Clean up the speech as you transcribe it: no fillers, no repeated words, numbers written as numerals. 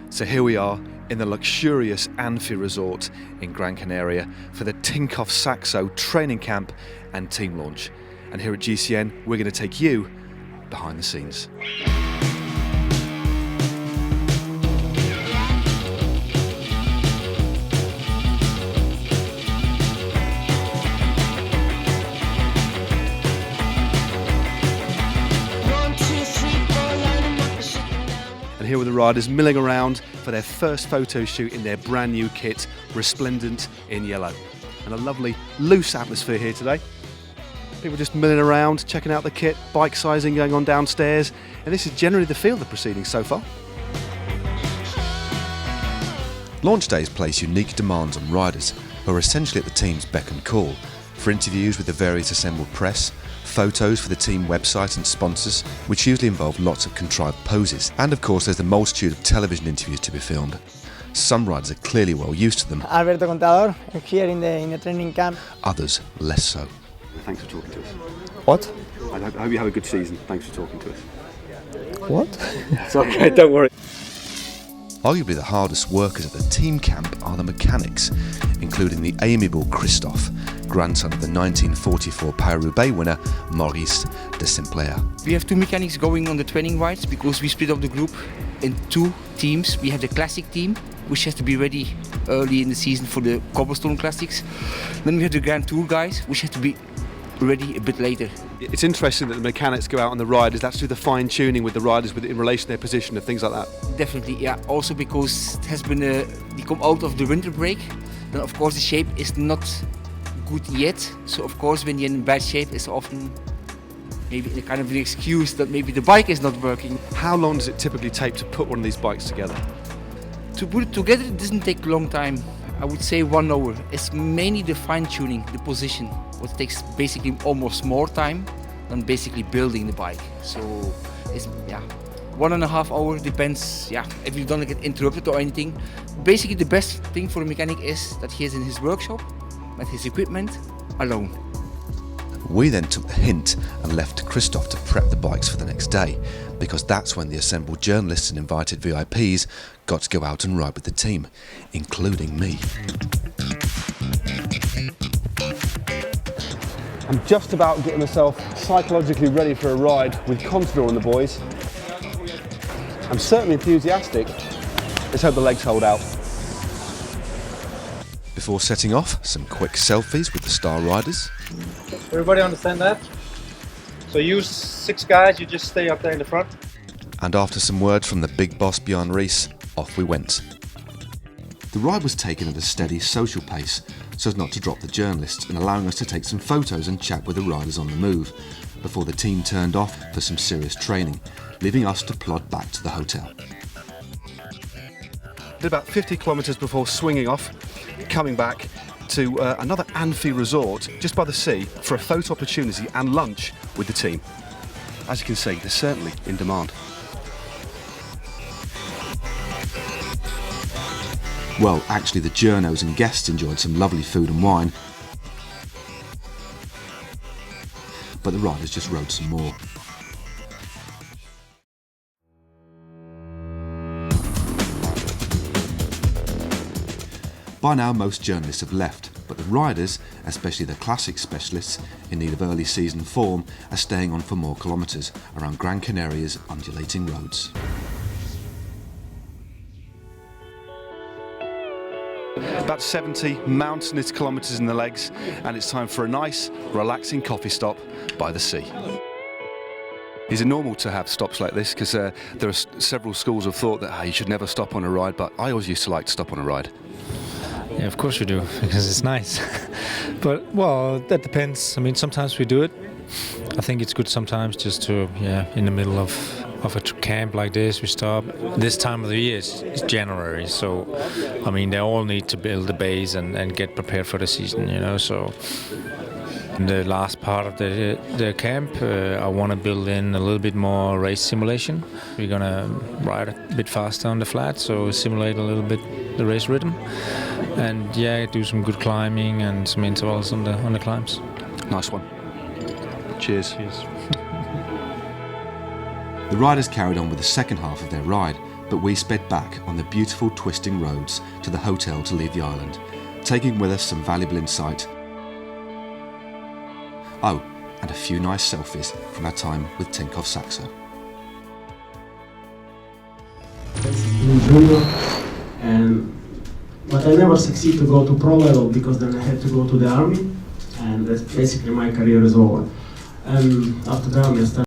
So here we are in the luxurious Amphi Resort in Gran Canaria for the Tinkoff-Saxo training camp and team launch. And here at GCN, we're going to take you behind the scenes. And here were the riders milling around for their first photo shoot in their brand new kit, resplendent in yellow. And a lovely loose atmosphere here today. People just milling around, checking out the kit, bike sizing going on downstairs, and this is generally the feel of the proceedings so far. Launch days place unique demands on riders, who are essentially at the team's beck and call, for interviews with the various assembled press, photos for the team website and sponsors, which usually involve lots of contrived poses, and of course there's the multitude of television interviews to be filmed. Some riders are clearly well used to them. Alberto Contador, here in the training camp. Others less so. Thanks for talking to us. What? I hope you have a good season. Thanks for talking to us. What? It's okay, don't worry. Arguably the hardest workers at the team camp are the mechanics, including the amiable Christophe, grandson of the 1944 Paris-Roubaix winner Maurice de Saint-Plair. We have two mechanics going on the training rides because we split up the group in two teams. We have the classic team, which has to be ready early in the season for the cobblestone classics. Then we have the Grand Tour guys, which have to be ready a bit later. It's interesting that the mechanics go out on the riders. That's through the fine tuning with the riders in relation to their position and things like that. Definitely, yeah. Also because it has been we come out of the winter break, then of course the shape is not good yet. So of course when you're in bad shape, it's often maybe a kind of an excuse that maybe the bike is not working. How long does it typically take to put one of these bikes together? To put it together, it doesn't take a long time. I would say 1 hour. It's mainly the fine tuning, the position. What takes basically almost more time than basically building the bike. So it's 1.5 hours, depends if you don't get interrupted or anything. Basically the best thing for a mechanic is that he is in his workshop with his equipment alone. We then took the hint and left Christophe to prep the bikes for the next day, because that's when the assembled journalists and invited VIPs got to go out and ride with the team, including me. I'm just about getting myself psychologically ready for a ride with Contador and the boys. I'm certainly enthusiastic. Let's hope the legs hold out. Before setting off, some quick selfies with the star riders. Everybody understand that? So you 6 guys, you just stay up there in the front. And after some words from the big boss Bjarne Riis, off we went. The ride was taken at a steady social pace, so as not to drop the journalists, and allowing us to take some photos and chat with the riders on the move, before the team turned off for some serious training, leaving us to plod back to the hotel. Did about 50 kilometres before swinging off, coming back to another Amphi Resort just by the sea for a photo opportunity and lunch with the team. As you can see, they're certainly in demand. Well, actually the journos and guests enjoyed some lovely food and wine, but the riders just rode some more. By now most journalists have left, but the riders, especially the classic specialists in need of early season form, are staying on for more kilometres around Gran Canaria's undulating roads. About 70 mountainous kilometres in the legs, and it's time for a nice, relaxing coffee stop by the sea. Is it normal to have stops like this? Because there are several schools of thought that you should never stop on a ride, but I always used to like to stop on a ride. Yeah, of course we do, because it's nice. But, well, that depends. I mean, sometimes we do it. I think it's good sometimes just to, in the middle of a camp like this, we stop. This time of the year is January, so, I mean, they all need to build the base and get prepared for the season, you know, so. In the last part of the camp, I want to build in a little bit more race simulation. We're going to ride a bit faster on the flat, so simulate a little bit the race rhythm. And do some good climbing and some intervals on the climbs. Nice one. Cheers. The riders carried on with the second half of their ride, but we sped back on the beautiful twisting roads to the hotel to leave the island, taking with us some valuable insight. Oh, and a few nice selfies from our time with Tinkoff-Saxo. In junior, but I never succeed to go to pro level because then I had to go to the army, and that's basically my career is over. And after the army I started